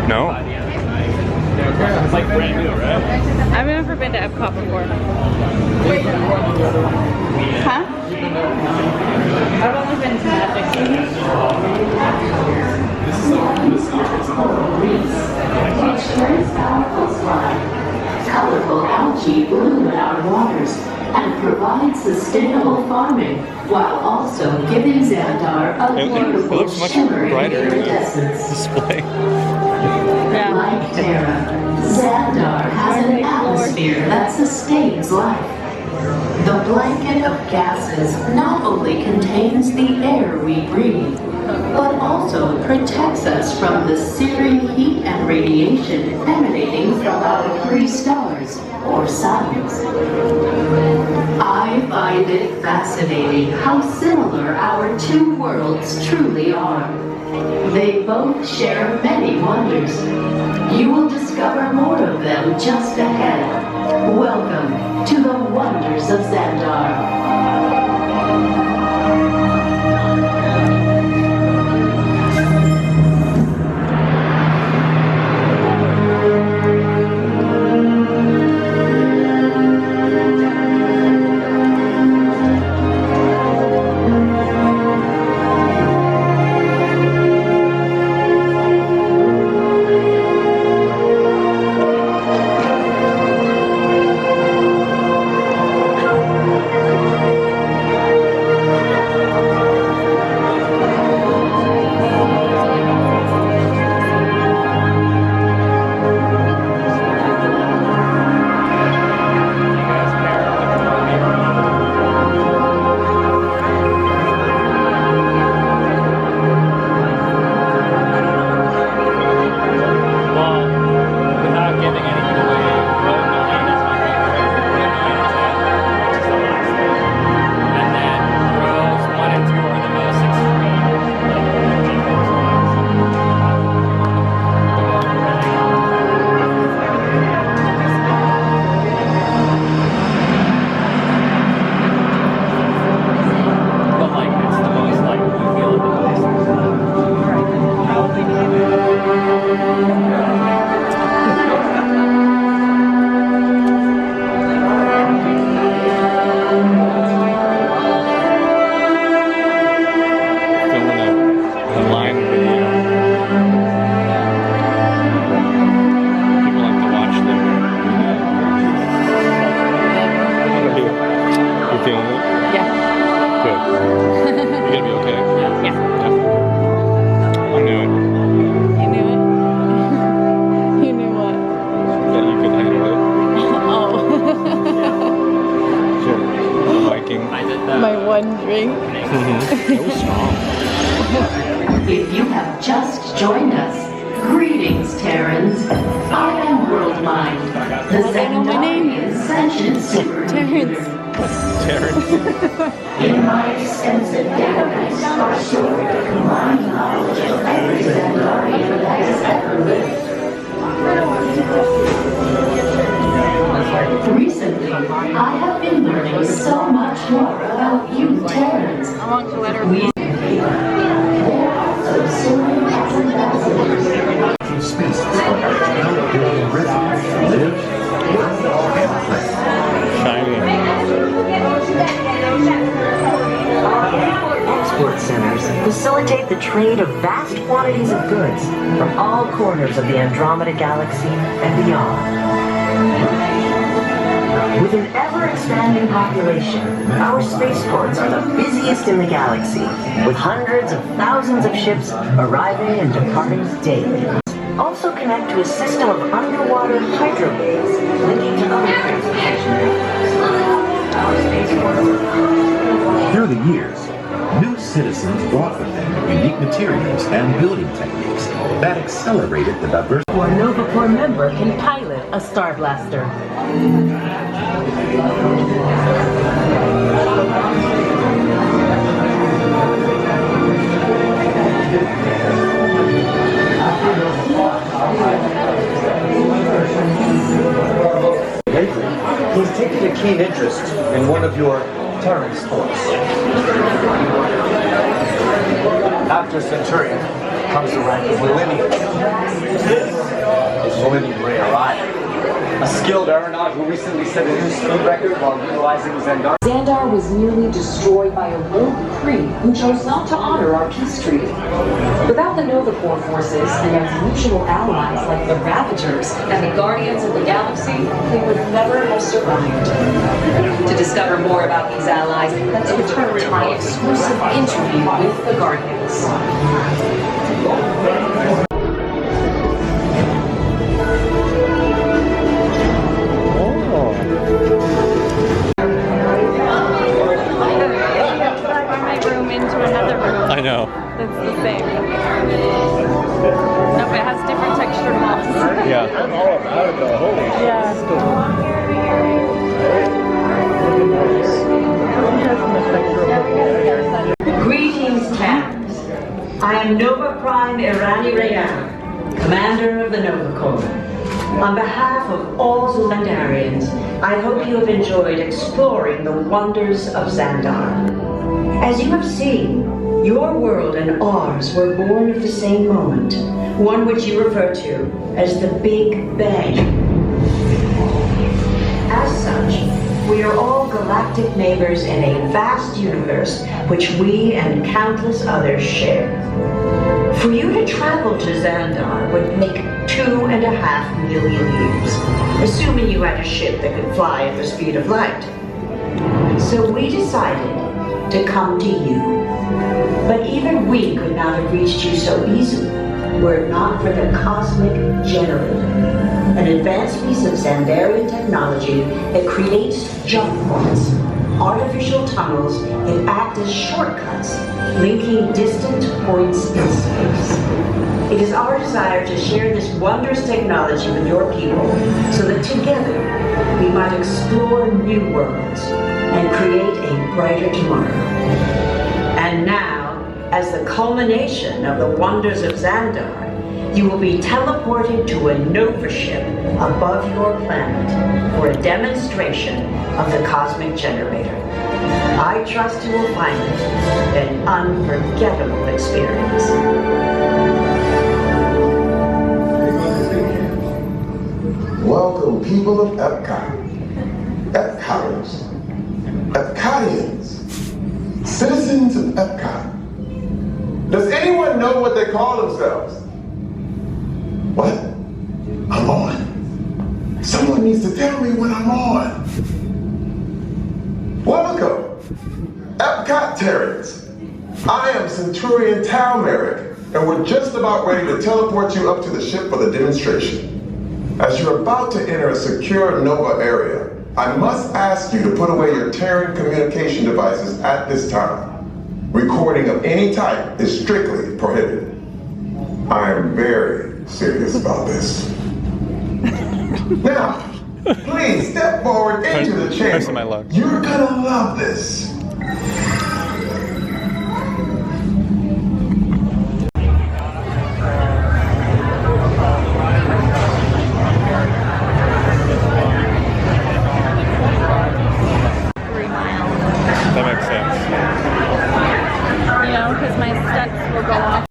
No. It's like brand new, right? I've never been to Epcot before. Huh? I've only been to Magic. Colorful algae bloom in our waters and provide sustainable farming while also giving Xandar a It beautiful looks much shimmering brighter in the iridescence. display. Yeah. Like Terra, Xandar has an atmosphere that sustains life. The blanket of gases not only contains the air we breathe, but also protects us from the searing heat and radiation emanating from our three stars or suns. I find it fascinating how similar our two worlds truly are. They both share many wonders. You will discover more of them just ahead. Welcome to the wonders of Xandar. It was strong. If you have just joined us, greetings, Terrans. I am World Mind, the Xandarian sentient supercomputer. Terrence. In my extensive database are stored the combined knowledge of every Xandarian that has ever lived. Recently, I have been learning so much more about you, Terrans. I want to let her They're also serving as ambassadors. From spaces where 12 billion residents live, work, and play. Shining. Export centers facilitate the trade of vast quantities of goods from all corners of the Andromeda Galaxy and beyond. With an ever-expanding population, our spaceports are the busiest in the galaxy, with hundreds of thousands of ships arriving and departing daily. Also connect to a system of underwater hydroways linking to other transportation networks. Our spaceports. Through the years, new citizens brought with them unique materials and building techniques that accelerated the diversity. Or Nova Corps member can pilot a Star Blaster. Lately, he's taken a keen interest in one of your Terran sports. After Centurion, comes to rank as millennium. This is Millennium Ray Arrival, a skilled aeronaut who recently set a new speed record while utilizing Xandar. Xandar was nearly destroyed by a rogue Kree who chose not to honor our peace treaty. Without the Nova Corps forces and their usual allies like the Ravagers and the Guardians of the Galaxy, they would never have survived. To discover more about these allies, let's return to my exclusive interview with the Guardians. I know. That's the same. Nope, it has different textured walls. Yeah. I'm all about it though. Holy Greetings, Tans. I am Nova Prime Irani Rayan, commander of the Nova Corps. On behalf of all Xandarians, I hope you have enjoyed exploring the wonders of Xandar. As you have seen, your world and ours were born of the same moment, one which you refer to as the Big Bang. As such, we are all galactic neighbors in a vast universe which we and countless others share. For you to travel to Xandar would take 2.5 million years, assuming you had a ship that could fly at the speed of light. So we decided to come to you. But even we could not have reached you so easily were it not for the Cosmic Generator, an advanced piece of Xandarian technology that creates jump points, artificial tunnels that act as shortcuts, linking distant points in space. It is our desire to share this wondrous technology with your people so that together we might explore new worlds and create a brighter tomorrow. And now, as the culmination of the wonders of Xandar, you will be teleported to a Nova ship above your planet for a demonstration of the Cosmic Generator. I trust you will find it an unforgettable experience. Welcome, people of Epcot, Epcoters, Epcotians, citizens of Epcot. Does anyone know what they call themselves? What? I'm on. Someone needs to tell me when I'm on. Welcome, Epcotarians. I am Centurion Talmeric, and we're just about ready to teleport you up to the ship for the demonstration. As you're about to enter a secure Nova area, I must ask you to put away your Terran communication devices at this time. Recording of any type is strictly prohibited. I am very serious about this. Now, please step forward into the chamber. You're gonna love this. That makes sense. You know, because my steps will go off.